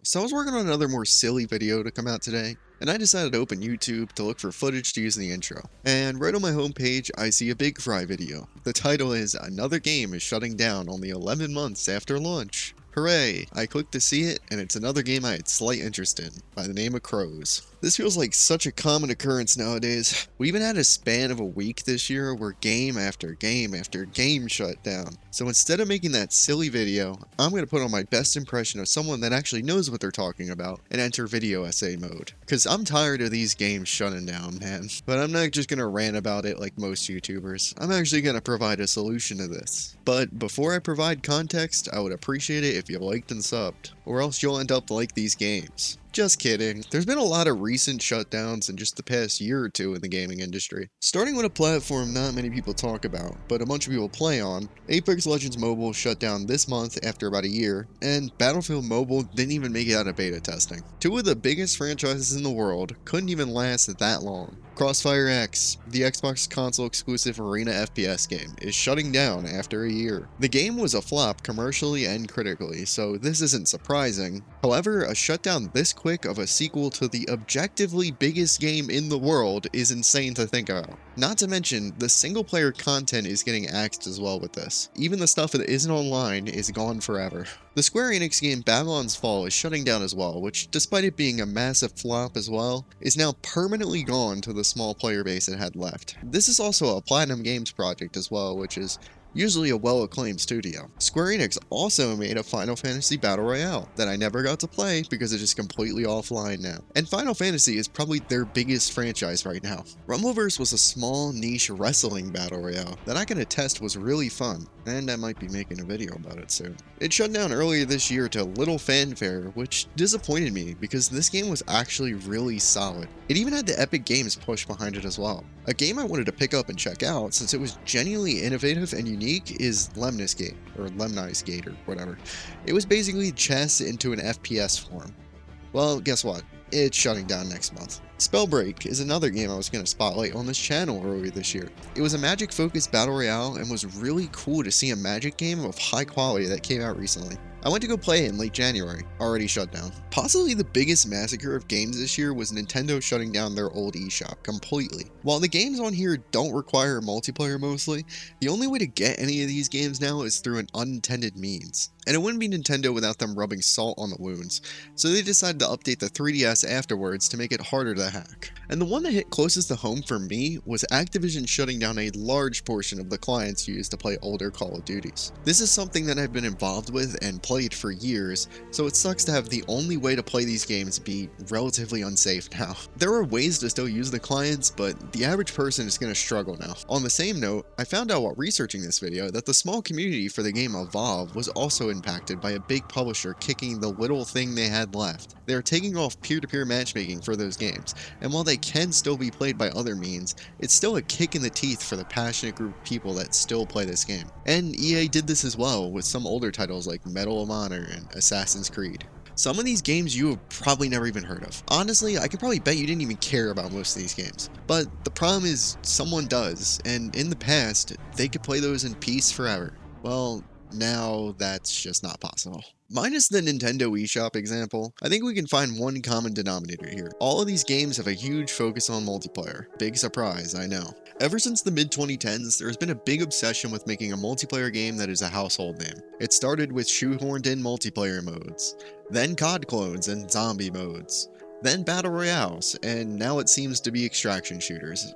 So I was working on another more silly video to come out today, and I decided to open YouTube to look for footage to use in the intro. And right on my homepage, I see a Big Fry video. The title is "Another Game is Shutting Down Only 11 Months After Launch." Hooray! I clicked to see it, and it's another game I had slight interest in, by the name of Crows. This feels like such a common occurrence nowadays. We even had a span of a week this year where game after game after game shut down. So instead of making that silly video, I'm going to put on my best impression of someone that actually knows what they're talking about and enter video essay mode. Cause I'm tired of these games shutting down, man. But I'm not just going to rant about it like most YouTubers. I'm actually going to provide a solution to this. But before I provide context, I would appreciate it if you liked and subbed, or else you'll end up like these games. Just kidding. There's been a lot of recent shutdowns in just the past year or two in the gaming industry. Starting with a platform not many people talk about, but a bunch of people play on, Apex Legends Mobile shut down this month after about a year, and Battlefield Mobile didn't even make it out of beta testing. Two of the biggest franchises in the world couldn't even last that long. Crossfire X, the Xbox console exclusive arena FPS game, is shutting down after a year. The game was a flop commercially and critically, so this isn't surprising. However, a shutdown this quick of a sequel to the objectively biggest game in the world is insane to think about. Not to mention, the single player content is getting axed as well with this. Even the stuff that isn't online is gone forever. The Square Enix game Babylon's Fall is shutting down as well, which, despite it being a massive flop as well, is now permanently gone to the small player base it had left. This is also a Platinum Games project as well, which is usually a well-acclaimed studio. Square Enix also made a Final Fantasy Battle Royale that I never got to play because it's just completely offline now. And Final Fantasy is probably their biggest franchise right now. Rumbleverse was a small niche wrestling battle royale that I can attest was really fun, and I might be making a video about it soon. It shut down earlier this year to little fanfare, which disappointed me because this game was actually really solid. It even had the Epic Games push behind it as well. A game I wanted to pick up and check out since it was genuinely innovative and unique is Lemnis Gate, or Lemnis Gate, or whatever. It was basically chess into an FPS form. Well, guess what? It's shutting down next month. Spellbreak is another game I was going to spotlight on this channel earlier this year. It was a Magic-focused battle royale and was really cool to see a Magic game of high quality that came out recently. I went to go play it in late January, already shut down. Possibly the biggest massacre of games this year was Nintendo shutting down their old eShop completely. While the games on here don't require multiplayer mostly, the only way to get any of these games now is through an unintended means. And it wouldn't be Nintendo without them rubbing salt on the wounds, so they decided to update the 3DS afterwards to make it harder to hack. And the one that hit closest to home for me was Activision shutting down a large portion of the clients used to play older Call of Duties. This is something that I've been involved with and played for years, so it sucks to have the only way to play these games be relatively unsafe now. There are ways to still use the clients, but the average person is going to struggle now. On the same note, I found out while researching this video that the small community for the game Evolve was also impacted by a big publisher kicking the little thing they had left. They are taking off peer-to-peer matchmaking for those games, and while they can still be played by other means, it's still a kick in the teeth for the passionate group of people that still play this game. And EA did this as well with some older titles like Medal of Honor and Assassin's Creed. Some of these games you have probably never even heard of. Honestly, I could probably bet you didn't even care about most of these games. But the problem is someone does, and in the past, they could play those in peace forever. Well, now that's just not possible. Minus the Nintendo eShop example, I think we can find one common denominator here. All of these games have a huge focus on multiplayer. Big surprise, I know. Ever since the mid-2010s, there has been a big obsession with making a multiplayer game that is a household name. It started with shoehorned-in multiplayer modes, then COD clones and zombie modes, then battle royales, and now it seems to be extraction shooters.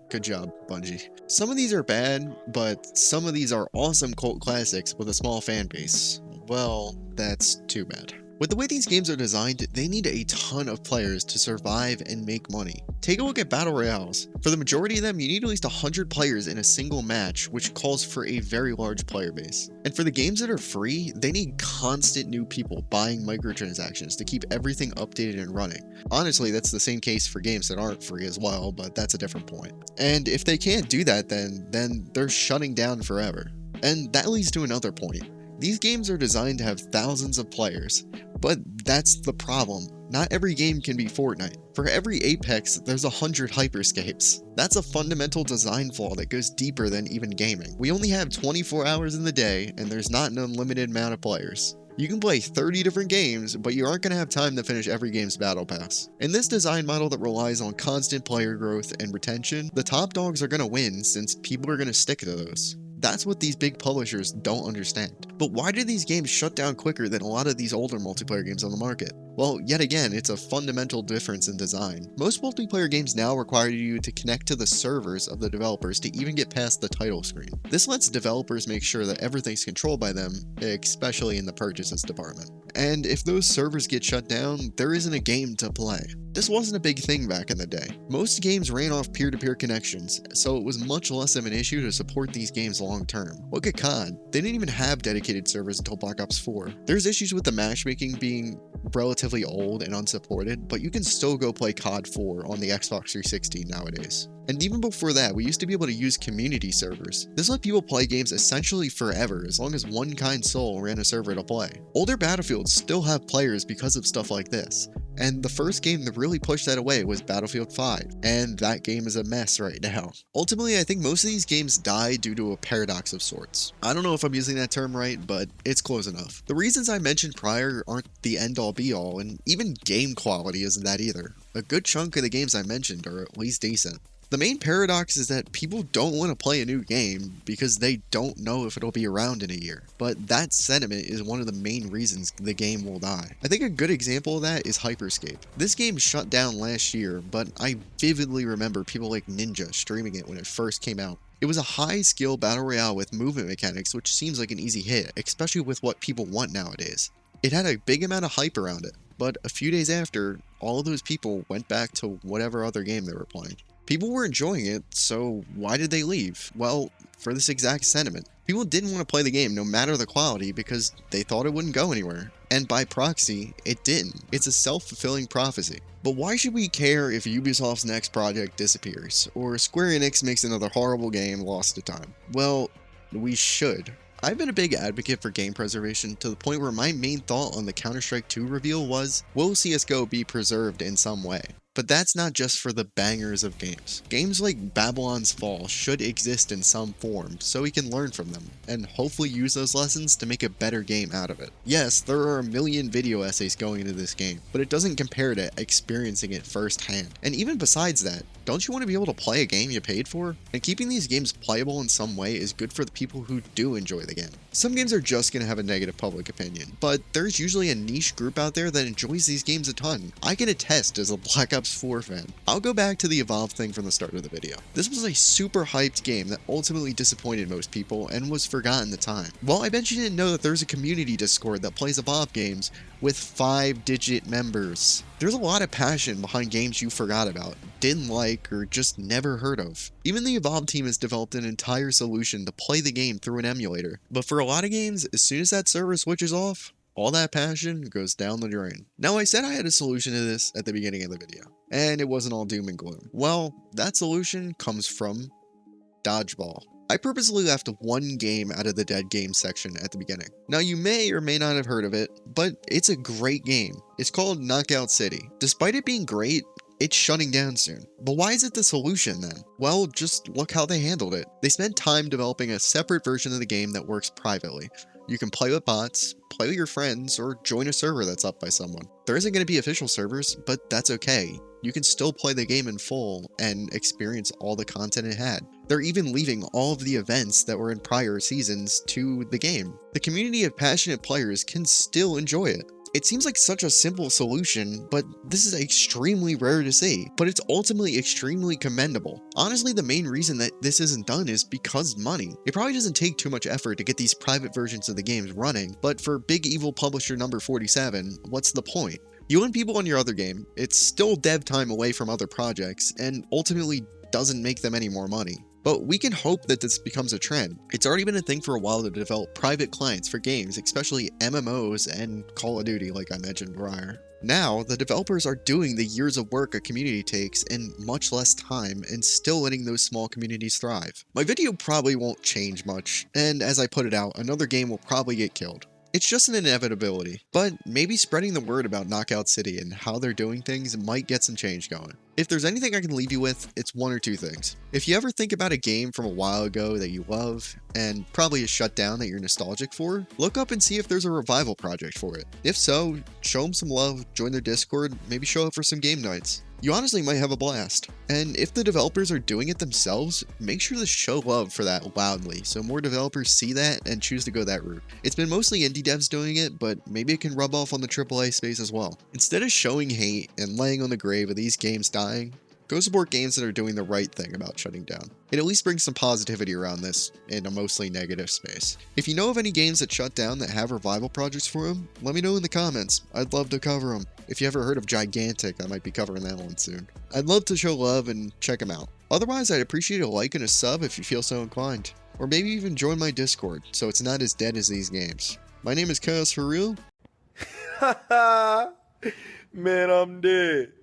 Good job, Bungie. Some of these are bad, but some of these are awesome cult classics with a small fan base. Well, that's too bad. With the way these games are designed, they need a ton of players to survive and make money. Take a look at battle royales. For the majority of them, you need at least 100 players in a single match, which calls for a very large player base. And for the games that are free, they need constant new people buying microtransactions to keep everything updated and running. Honestly, that's the same case for games that aren't free as well, but that's a different point. And if they can't do that, then they're shutting down forever. And that leads to another point. These games are designed to have thousands of players, but that's the problem. Not every game can be Fortnite. For every Apex, there's 100 hyperscapes. That's a fundamental design flaw that goes deeper than even gaming. We only have 24 hours in the day, and there's not an unlimited amount of players. You can play 30 different games, but you aren't going to have time to finish every game's battle pass. In this design model that relies on constant player growth and retention, the top dogs are going to win since people are going to stick to those. That's what these big publishers don't understand. But why do these games shut down quicker than a lot of these older multiplayer games on the market? Well, yet again, it's a fundamental difference in design. Most multiplayer games now require you to connect to the servers of the developers to even get past the title screen. This lets developers make sure that everything's controlled by them, especially in the purchases department. And if those servers get shut down, there isn't a game to play. This wasn't a big thing back in the day. Most games ran off peer-to-peer connections, so it was much less of an issue to support these games long term. Look at COD. They didn't even have dedicated servers until Black Ops 4. There's issues with the matchmaking being relatively old and unsupported, but you can still go play COD 4 on the Xbox 360 nowadays. And even before that, we used to be able to use community servers. This let people play games essentially forever, as long as one kind soul ran a server to play. Older Battlefields still have players because of stuff like this. And the first game that really pushed that away was Battlefield 5, and that game is a mess right now. Ultimately, I think most of these games die due to a paradox of sorts. I don't know if I'm using that term right, but it's close enough. The reasons I mentioned prior aren't the end-all be-all, and even game quality isn't that either. A good chunk of the games I mentioned are at least decent. The main paradox is that people don't want to play a new game because they don't know if it'll be around in a year. But that sentiment is one of the main reasons the game will die. I think a good example of that is Hyperscape. This game shut down last year, but I vividly remember people like Ninja streaming it when it first came out. It was a high-skill battle royale with movement mechanics, which seems like an easy hit, especially with what people want nowadays. It had a big amount of hype around it, but a few days after, all of those people went back to whatever other game they were playing. People were enjoying it, so why did they leave? Well, for this exact sentiment. People didn't want to play the game no matter the quality because they thought it wouldn't go anywhere. And by proxy, it didn't. It's a self-fulfilling prophecy. But why should we care if Ubisoft's next project disappears, or Square Enix makes another horrible game lost to time? Well, we should. I've been a big advocate for game preservation to the point where my main thought on the Counter-Strike 2 reveal was, will CSGO be preserved in some way? But that's not just for the bangers of games. Games like Babylon's Fall should exist in some form so we can learn from them, and hopefully use those lessons to make a better game out of it. Yes, there are a million video essays going into this game, but it doesn't compare to experiencing it firsthand. And even besides that, don't you want to be able to play a game you paid for? And keeping these games playable in some way is good for the people who do enjoy the game. Some games are just going to have a negative public opinion, but there's usually a niche group out there that enjoys these games a ton. I can attest as a Black Ops 4 fan. I'll go back to the Evolve thing from the start of the video. This was a super hyped game that ultimately disappointed most people and was forgotten at the time. Well, I bet you didn't know that there's a community Discord that plays Evolve games with 5-digit members. There's a lot of passion behind games you forgot about, didn't like, or just never heard of. Even the Evolve team has developed an entire solution to play the game through an emulator. But for a lot of games, as soon as that server switches off, all that passion goes down the drain. Now, I said I had a solution to this at the beginning of the video, and it wasn't all doom and gloom. Well, that solution comes from Dodgeball. I purposely left one game out of the dead games section at the beginning. Now, you may or may not have heard of it, but it's a great game. It's called Knockout City. Despite it being great, it's shutting down soon. But why is it the solution then? Well, just look how they handled it. They spent time developing a separate version of the game that works privately. You can play with bots, play with your friends, or join a server that's up by someone. There isn't going to be official servers, but that's okay. You can still play the game in full and experience all the content it had. They're even leaving all of the events that were in prior seasons to the game. The community of passionate players can still enjoy it. It seems like such a simple solution, but this is extremely rare to see, but it's ultimately extremely commendable. Honestly, the main reason that this isn't done is because money. It probably doesn't take too much effort to get these private versions of the games running, but for big evil publisher number 47, what's the point? You win people on your other game, it's still dev time away from other projects, and ultimately doesn't make them any more money. But we can hope that this becomes a trend. It's already been a thing for a while to develop private clients for games, especially MMOs and Call of Duty, like I mentioned prior. Now, the developers are doing the years of work a community takes in much less time and still letting those small communities thrive. My video probably won't change much, and as I put it out, another game will probably get killed. It's just an inevitability, but maybe spreading the word about Knockout City and how they're doing things might get some change going. If there's anything I can leave you with, it's one or two things. If you ever think about a game from a while ago that you love, and probably is shut down that you're nostalgic for, look up and see if there's a revival project for it. If so, show them some love, join their Discord, maybe show up for some game nights. You honestly might have a blast. And if the developers are doing it themselves, make sure to show love for that loudly so more developers see that and choose to go that route. It's been mostly indie devs doing it, but maybe it can rub off on the AAA space as well. Instead of showing hate and laying on the grave of these games dying, go support games that are doing the right thing about shutting down. It at least brings some positivity around this in a mostly negative space. If you know of any games that shut down that have revival projects for them, let me know in the comments. I'd love to cover them. If you ever heard of Gigantic, I might be covering that one soon. I'd love to show love and check them out. Otherwise, I'd appreciate a like and a sub if you feel so inclined. Or maybe even join my Discord, so it's not as dead as these games. My name is Chaos for real. Man, I'm dead.